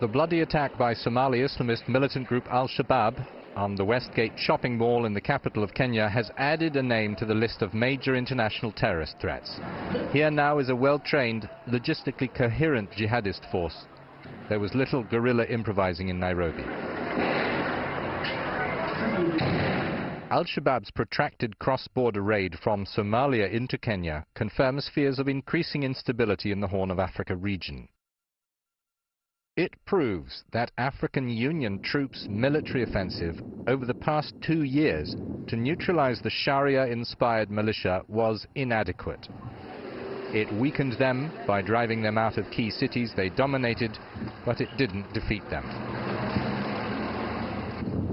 The bloody attack by Somali Islamist militant group Al-Shabaab on the Westgate shopping mall in the capital of Kenya has added a name to the list of major international terrorist threats. Here now is a well-trained, logistically coherent jihadist force. There was little guerrilla improvising in Nairobi. Al-Shabaab's protracted cross-border raid from Somalia into Kenya confirms fears of increasing instability in the Horn of Africa region. It proves that African Union troops' military offensive over the past 2 years to neutralize the Sharia-inspired militia was inadequate. It weakened them by driving them out of key cities they dominated, but it didn't defeat them.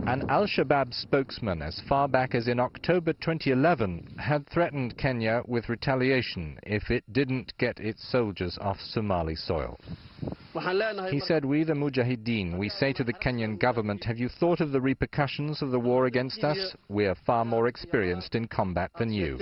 An Al-Shabaab spokesman as far back as in October 2011 had threatened Kenya with retaliation if it didn't get its soldiers off Somali soil. He said, "We the Mujahideen, we say to the Kenyan government, have you thought of the repercussions of the war against us? We are far more experienced in combat than you."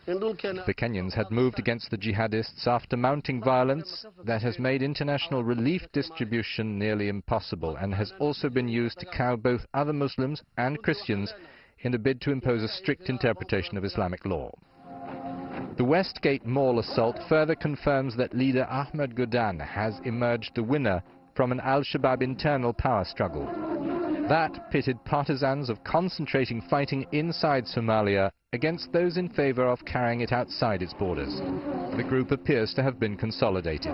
The Kenyans had moved against the jihadists after mounting violence that has made international relief distribution nearly impossible and has also been used to cow both other Muslims and Christians in a bid to impose a strict interpretation of Islamic law. The Westgate Mall assault further confirms that leader Ahmed Godan has emerged the winner from an Al-Shabaab internal power struggle. That pitted partisans of concentrating fighting inside Somalia against those in favor of carrying it outside its borders. The group appears to have been consolidated.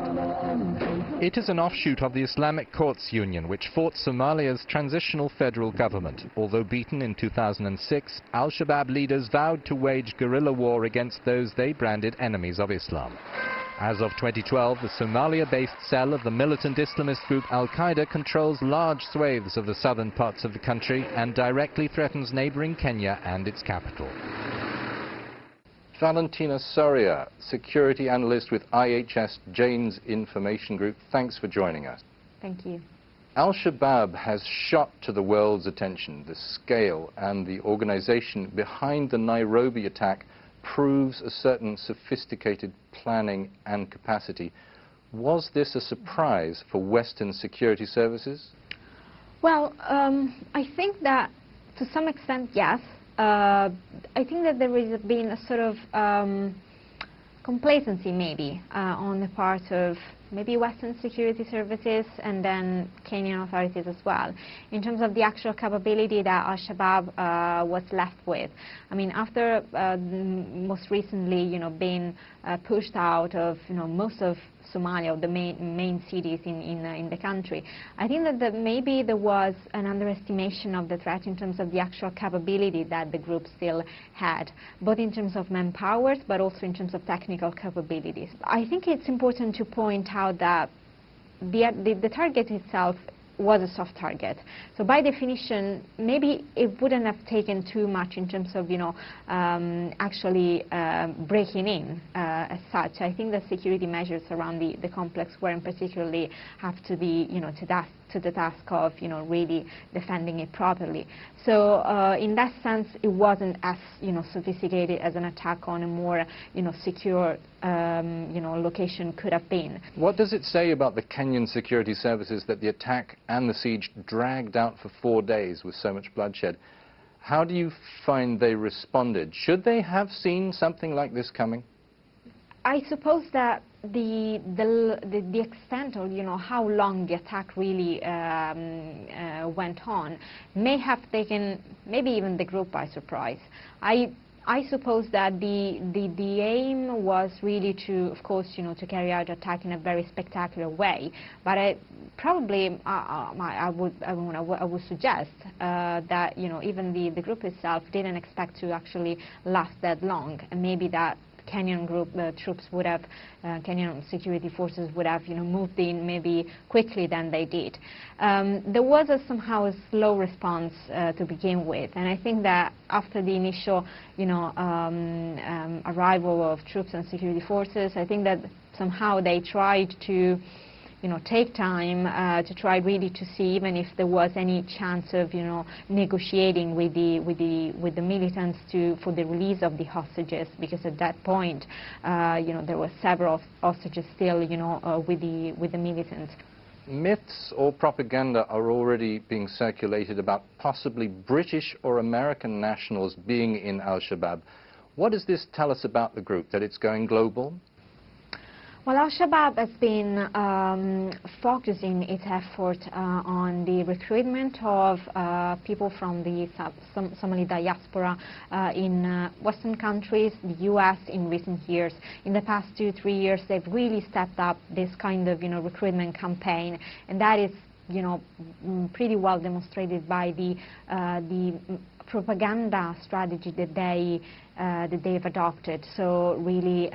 It is an offshoot of the Islamic Courts Union, which fought Somalia's transitional federal government. Although beaten in 2006, Al-Shabaab leaders vowed to wage guerrilla war against those they branded enemies of Islam. As of 2012, the Somalia-based cell of the militant Islamist group Al-Qaeda controls large swathes of the southern parts of the country and directly threatens neighboring Kenya and its capital. Valentina Soria, security analyst with IHS Jane's Information Group, thanks for joining us. Thank you. Al-Shabaab has shot to the world's attention. The scale and the organization behind the Nairobi attack proves a certain sophisticated planning and capacity. Was this a surprise for Western security services? Well, I think that to some extent, yes. I think that there has been a sort of complacency maybe on the part of maybe Western security services and then Kenyan authorities as well, in terms of the actual capability that Al-Shabaab was left with. I mean, after most recently, being pushed out of, most of Somalia, the main cities in the country, I think that maybe there was an underestimation of the threat in terms of the actual capability that the group still had, both in terms of manpower, but also in terms of technical capabilities. I think it's important to point out that the target itself was a soft target. So by definition, maybe it wouldn't have taken too much in terms of, actually breaking in as such. I think the security measures around the complex weren't particularly have to be, to the task of, really defending it properly. So in that sense, it wasn't as, sophisticated as an attack on a more, secure, location could have been. What does it say about the Kenyan security services that the attack and the siege dragged out for 4 days with so much bloodshed? How do you find they responded? Should they have seen something like this coming? I suppose that the extent of, how long the attack really went on may have taken maybe even the group by surprise. I suppose that the aim was really to, of course, to carry out the attack in a very spectacular way. But I would suggest that, even the group itself didn't expect to actually last that long, and maybe that Kenyan group troops would have, Kenyan security forces would have, moved in maybe quickly than they did. There was somehow a slow response to begin with, and I think that after the initial, arrival of troops and security forces, I think that somehow they tried to, take time to try really to see even if there was any chance of, negotiating with the militants for the release of the hostages, because at that point, there were several hostages still, with the militants. Myths or propaganda are already being circulated about possibly British or American nationals being in Al-Shabaab. What does this tell us about the group, that it's going global? Well, Al-Shabaab has been focusing its effort on the recruitment of people from the Somali diaspora in Western countries, the U.S. in recent years. In the past 2-3 years, they've really stepped up this kind of, recruitment campaign, and that is, pretty well demonstrated by the propaganda strategy that they've adopted. So really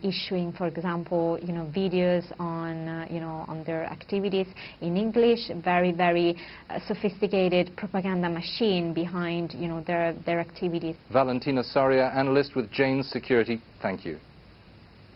issuing, for example, videos on on their activities in English. Very, very sophisticated propaganda machine behind their activities. Valentina Soria, analyst with Jane's Security. Thank you.